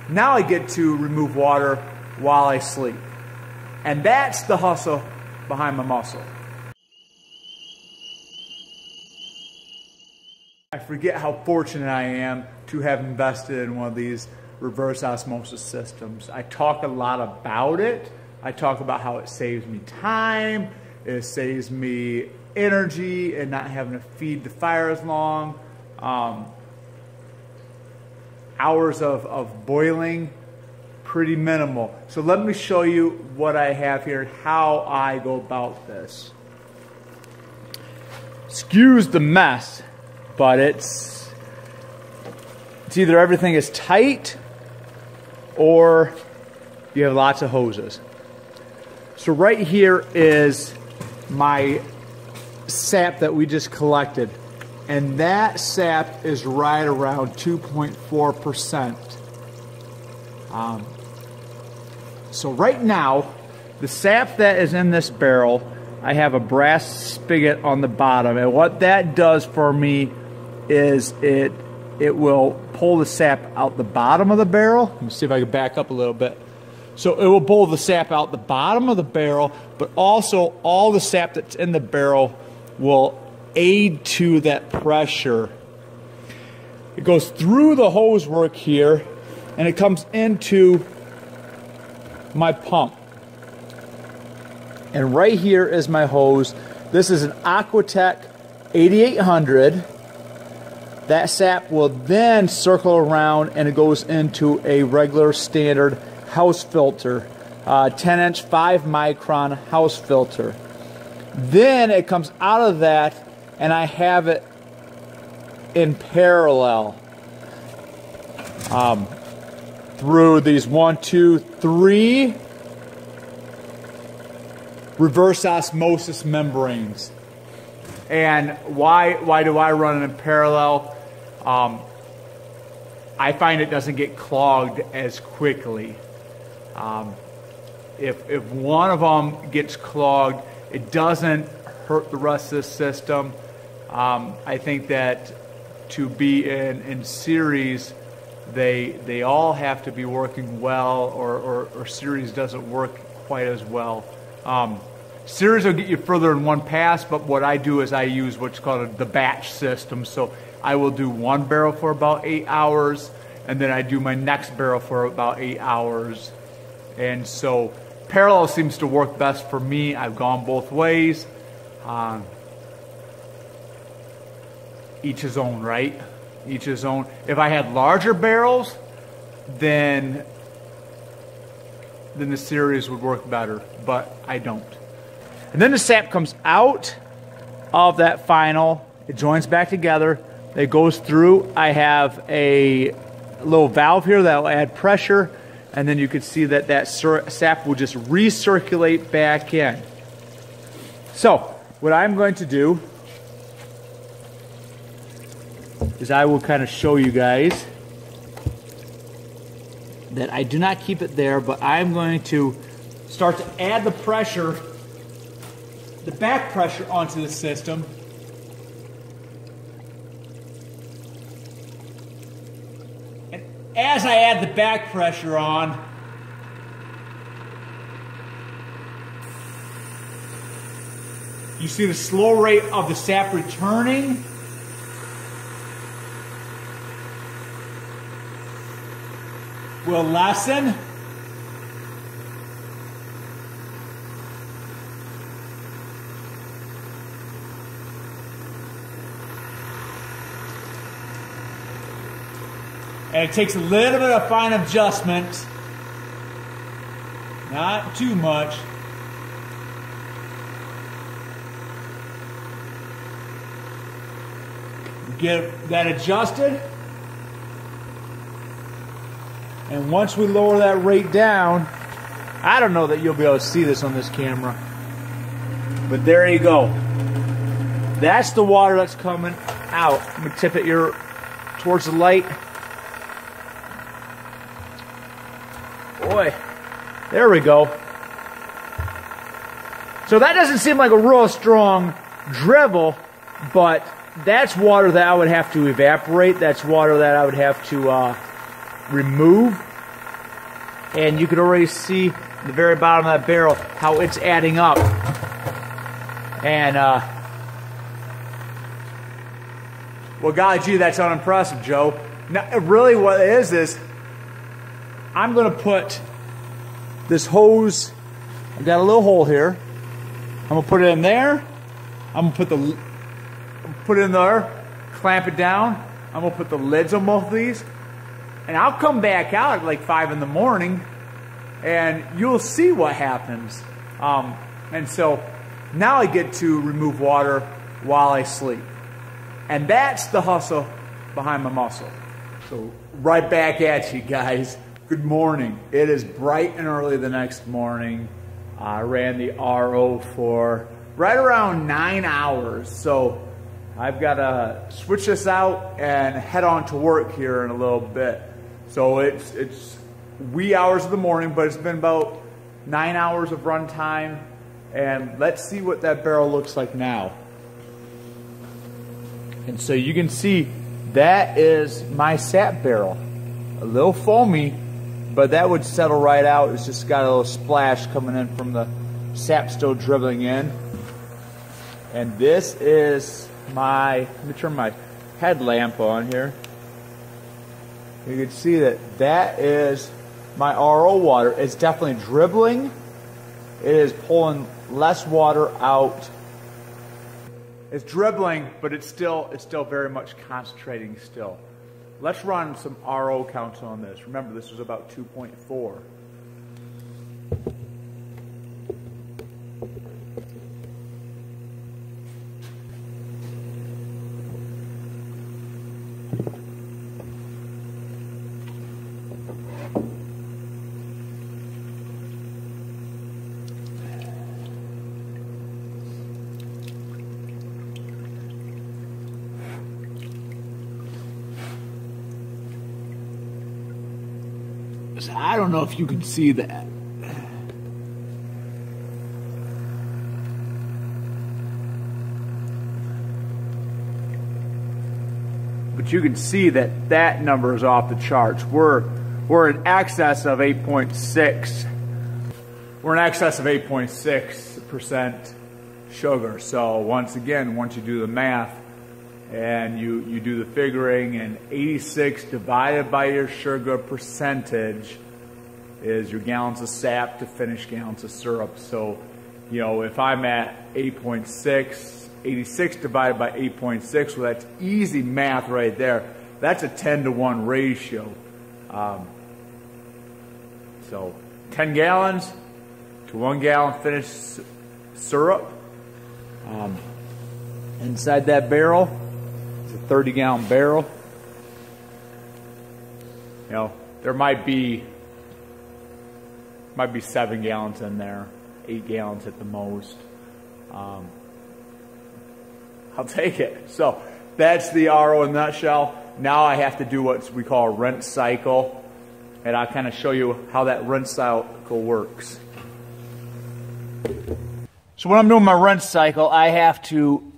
Now I get to remove water while I sleep. And that's the hustle behind my muscle. I forget how fortunate I am to have invested in one of these reverse osmosis systems. I talk a lot about it. I talk about how it saves me time, it saves me energy and not having to feed the fire as long. Hours of boiling, pretty minimal. So let me show you what I have here and how I go about this. Excuse the mess, but it's either everything is tight or you have lots of hoses. So right here is my sap that we just collected, and that sap is right around 2.4%. So right now, the sap that is in this barrel, I have a brass spigot on the bottom, and what that does for me is it will pull the sap out the bottom of the barrel. Let me see if I can back up a little bit. So it will pull the sap out the bottom of the barrel, but also all the sap that's in the barrel will aid to that pressure. It goes through the hose work here, and it comes into my pump. And right here is my hose. This is an Aquatech 8800. That sap will then circle around and it goes into a regular standard house filter, 10-inch 5 micron house filter. Then it comes out of that and I have it in parallel through these 1, 2, 3 reverse osmosis membranes. And why do I run it in parallel? I find it doesn't get clogged as quickly. If one of them gets clogged, it doesn't hurt the rest of the system. I think that to be in series, they all have to be working well, or series doesn't work quite as well. Series will get you further in one pass, but what I do is I use what's called the batch system. So I will do one barrel for about 8 hours, and then I do my next barrel for about 8 hours. And so parallel seems to work best for me. I've gone both ways. Each his own, right? Each his own. If I had larger barrels, then the series would work better, but I don't. And then the sap comes out of that final. It joins back together. It goes through. I have a little valve here that will add pressure, and then you can see that that sap will just recirculate back in. So what I'm going to do is I will kind of show you guys that I do not keep it there, but I'm going to start to add the pressure, the back pressure onto the system. And as I add the back pressure on, you see the slow rate of the sap returning. Will lessen. And it takes a little bit of fine adjustment, not too much. Get that adjusted. And once we lower that rate down, I don't know that you'll be able to see this on this camera, but there you go. That's the water that's coming out. I'm going to tip it here towards the light. Boy, there we go. So that doesn't seem like a real strong dribble, but that's water that I would have to evaporate. That's water that I would have to remove. And you can already see the very bottom of that barrel how it's adding up. And, well, golly gee, that's unimpressive, Joe. Now, really what it is I'm going to put this hose, I've got a little hole here. I'm going to put it in there. I'm going to put it in there, clamp it down. I'm going to put the lids on both of these. And I'll come back out at like 5 in the morning and you'll see what happens. And so now I get to remove water while I sleep. And that's the hustle behind my muscle. So right back at you guys. Good morning. It is bright and early the next morning. I ran the RO for right around 9 hours. So I've got to switch this out and head on to work here in a little bit. So it's wee hours of the morning, but it's been about 9 hours of run time. And let's see what that barrel looks like now. And so you can see that is my sap barrel. A little foamy, but that would settle right out. It's just got a little splash coming in from the sap still dribbling in. And this is my, let me turn my headlamp on here. You can see that that is my RO water. It's definitely dribbling. It is pulling less water out. It's dribbling, but it's still very much concentrating still. Let's run some RO counts on this. Remember, this is about 2.4. I don't know if you can see that. But you can see that that number is off the charts. We're in excess of 8.6. We're in excess of 8.6% sugar. So once again, once you do the math and you do the figuring, and 86 divided by your sugar percentage is your gallons of sap to finished gallons of syrup. So, you know, if I'm at 8.6, 86 divided by 8.6, well, that's easy math right there. That's a 10-to-1 ratio. So 10 gallons to 1 gallon finished syrup. Inside that barrel is a 30-gallon barrel. You know, there might be 7 gallons in there, 8 gallons at the most. I'll take it. So that's the RO in a nutshell. Now I have to do what we call a rinse cycle, and I'll kind of show you how that rinse cycle works. So when I'm doing my rinse cycle, I have to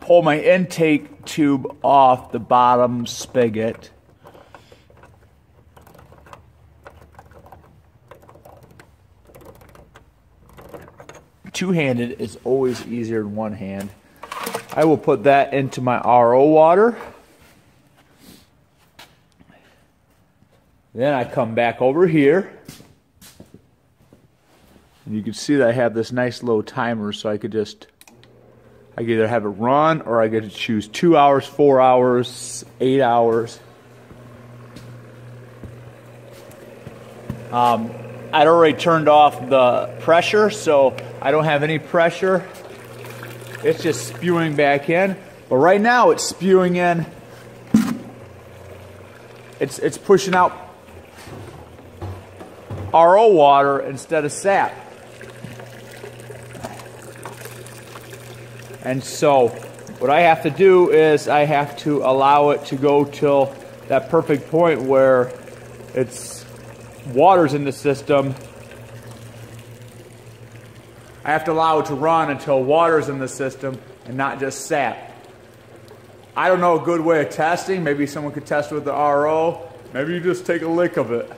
pull my intake tube off the bottom spigot. Two-handed is always easier than one hand. I will put that into my RO water. Then I come back over here. And you can see that I have this nice low timer, so I could either have it run, or I get to choose 2 hours, 4 hours, 8 hours. I'd already turned off the pressure, so I don't have any pressure. It's just spewing back in. But right now it's spewing in. It's pushing out RO water instead of sap. And so what I have to do is I have to allow it to go till that perfect point where it's water's in the system. I have to allow it to run until water's in the system and not just sap. I don't know a good way of testing. Maybe someone could test with the RO. Maybe you just take a lick of it.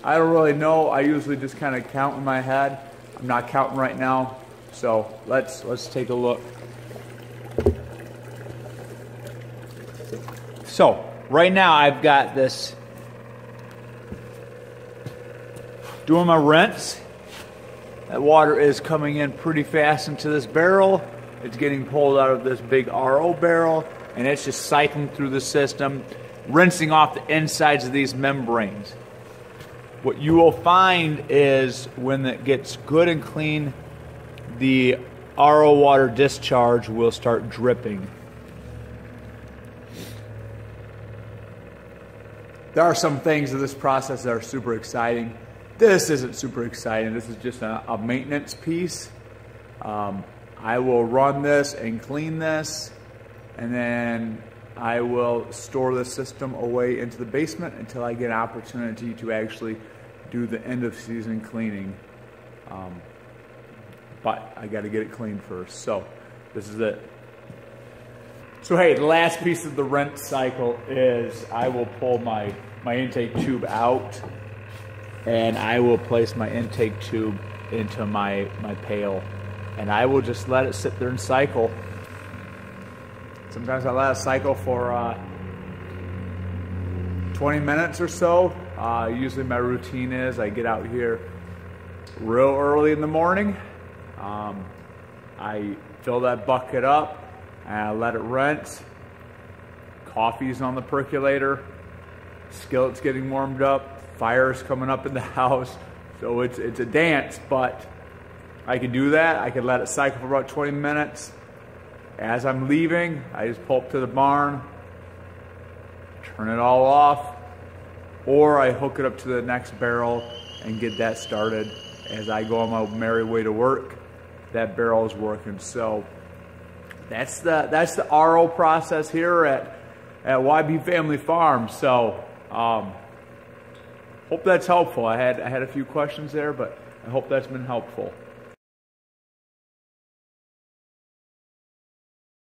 I don't really know. I usually just kind of count in my head. I'm not counting right now, so let's take a look. So right now I've got this doing my rinse. That water is coming in pretty fast into this barrel. It's getting pulled out of this big RO barrel, and it's just cycling through the system, rinsing off the insides of these membranes. What you will find is when it gets good and clean, the RO water discharge will start dripping. There are some things of this process that are super exciting. This isn't super exciting. This is just a maintenance piece. I will run this and clean this, and then I will store the system away into the basement until I get an opportunity to actually do the end of season cleaning. But I got to get it cleaned first. So this is it. So hey, the last piece of the rinse cycle is I will pull my intake tube out, and I will place my intake tube into my pail, and I will just let it sit there and cycle. Sometimes I let it cycle for 20 minutes or so. Usually my routine is I get out here real early in the morning. I fill that bucket up and I let it rinse. Coffee's on the percolator. Skillet's getting warmed up. Fire's coming up in the house. So it's a dance, but I can do that. I can let it cycle for about 20 minutes. As I'm leaving, I just pull up to the barn, turn it all off, or I hook it up to the next barrel and get that started. As I go on my merry way to work, that barrel is working. So that's the RO process here at YB Family Farm. So hope that's helpful. I had a few questions there, but I hope that's been helpful.